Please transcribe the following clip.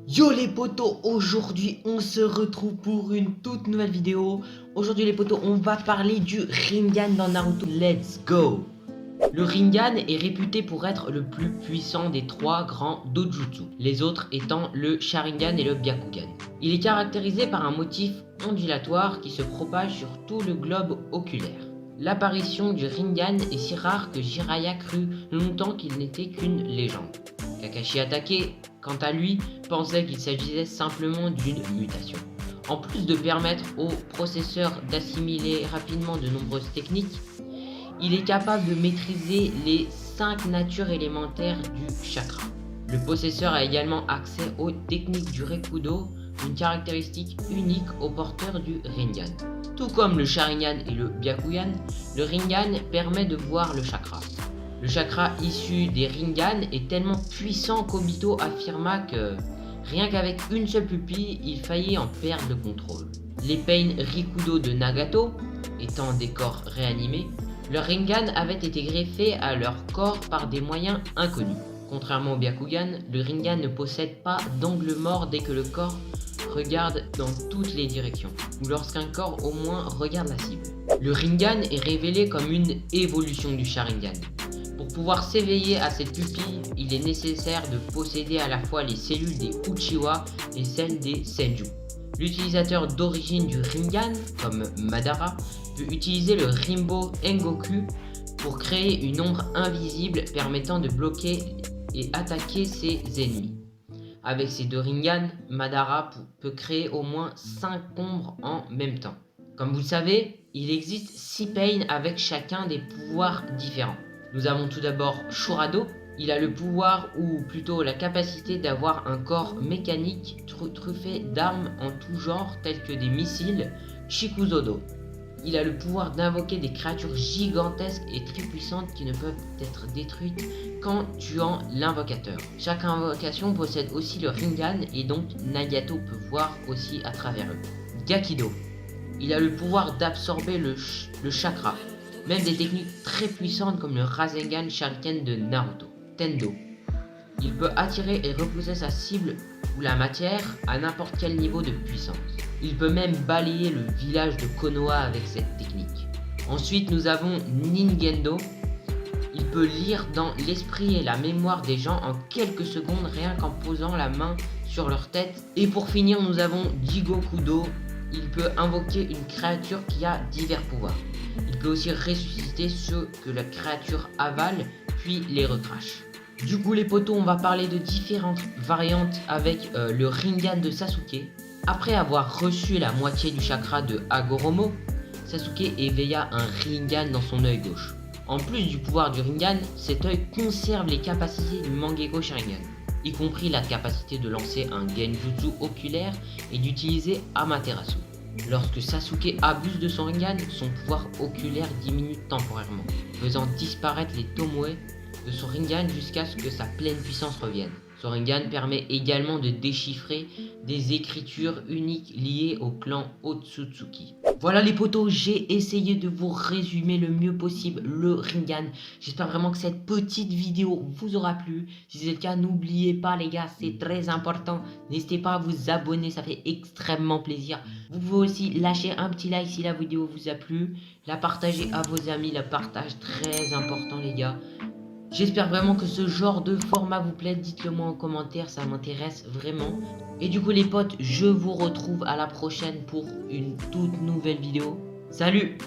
Yo les potos, aujourd'hui on se retrouve pour une toute nouvelle vidéo. Aujourd'hui les potos, on va parler du Rinnegan dans Naruto. Let's go! Le Rinnegan est réputé pour être le plus puissant des trois grands dojutsu, les autres étant le Sharingan et le Byakugan. Il est caractérisé par un motif ondulatoire qui se propage sur tout le globe oculaire. L'apparition du Rinnegan est si rare que Jiraiya crut longtemps qu'il n'était qu'une légende. Kakashi Hatake, quant à lui, pensait qu'il s'agissait simplement d'une mutation. En plus de permettre au processeur d'assimiler rapidement de nombreuses techniques, il est capable de maîtriser les 5 natures élémentaires du chakra. Le possesseur a également accès aux techniques du Rekudo, une caractéristique unique au porteur du Rinnegan. Tout comme le Sharingan et le Byakugan, le Rinnegan permet de voir le chakra. Le chakra issu des Rinnegan est tellement puissant qu'Obito affirma que rien qu'avec une seule pupille, il faillit en perdre le contrôle. Les Pain Rikudo de Nagato, étant des corps réanimés, leurs Rinnegan avaient été greffés à leur corps par des moyens inconnus. Contrairement au Byakugan, le Rinnegan ne possède pas d'angle mort dès que le corps regarde dans toutes les directions, ou lorsqu'un corps au moins regarde la cible. Le Rinnegan est révélé comme une évolution du Sharingan. Pour pouvoir s'éveiller à cette pupille, il est nécessaire de posséder à la fois les cellules des Uchiwa et celles des Senju. L'utilisateur d'origine du Rinnegan, comme Madara, peut utiliser le Rinbo Engoku pour créer une ombre invisible permettant de bloquer et attaquer ses ennemis. Avec ces deux Rinnegan, Madara peut créer au moins 5 ombres en même temps. Comme vous le savez, il existe 6 Pain avec chacun des pouvoirs différents. Nous avons tout d'abord Shurado. Il a le pouvoir, ou plutôt la capacité d'avoir un corps mécanique truffé d'armes en tout genre telles que des missiles Shikuzodo. Il a le pouvoir d'invoquer des créatures gigantesques et très puissantes qui ne peuvent être détruites qu'en tuant l'invocateur. Chaque invocation possède aussi le Rinnegan et donc Nagato peut voir aussi à travers eux. Gakido. Il a le pouvoir d'absorber le chakra, même des techniques très puissantes comme le Rasengan Shuriken de Naruto. Tendo. Il peut attirer et repousser sa cible ou la matière à n'importe quel niveau de puissance. Il peut même balayer le village de Konoha avec cette technique. Ensuite, nous avons Ningendo. Il peut lire dans l'esprit et la mémoire des gens en quelques secondes rien qu'en posant la main sur leur tête. Et pour finir, nous avons Jigokudo. Il peut invoquer une créature qui a divers pouvoirs. Il peut aussi ressusciter ceux que la créature avale puis les recrache. Du coup les potos, on va parler de différentes variantes avec le Rinnegan de Sasuke. Après avoir reçu la moitié du chakra de Hagoromo, Sasuke éveilla un Rinnegan dans son œil gauche. En plus du pouvoir du Rinnegan, cet œil conserve les capacités du Mangekyo Sharingan, y compris la capacité de lancer un Genjutsu oculaire et d'utiliser Amaterasu. Lorsque Sasuke abuse de son Rinnegan, son pouvoir oculaire diminue temporairement, faisant disparaître les Tomoe de son Rinnegan jusqu'à ce que sa pleine puissance revienne. Son Rinnegan permet également de déchiffrer des écritures uniques liées au clan Otsutsuki. Voilà les potos, j'ai essayé de vous résumer le mieux possible le Rinnegan. J'espère vraiment que cette petite vidéo vous aura plu. Si c'est le cas, n'oubliez pas les gars, c'est très important. N'hésitez pas à vous abonner, ça fait extrêmement plaisir. Vous pouvez aussi lâcher un petit like si la vidéo vous a plu. La partager à vos amis, le partage très important les gars. J'espère vraiment que ce genre de format vous plaît, dites-le moi en commentaire, ça m'intéresse vraiment. Et du coup les potes, je vous retrouve à la prochaine pour une toute nouvelle vidéo. Salut!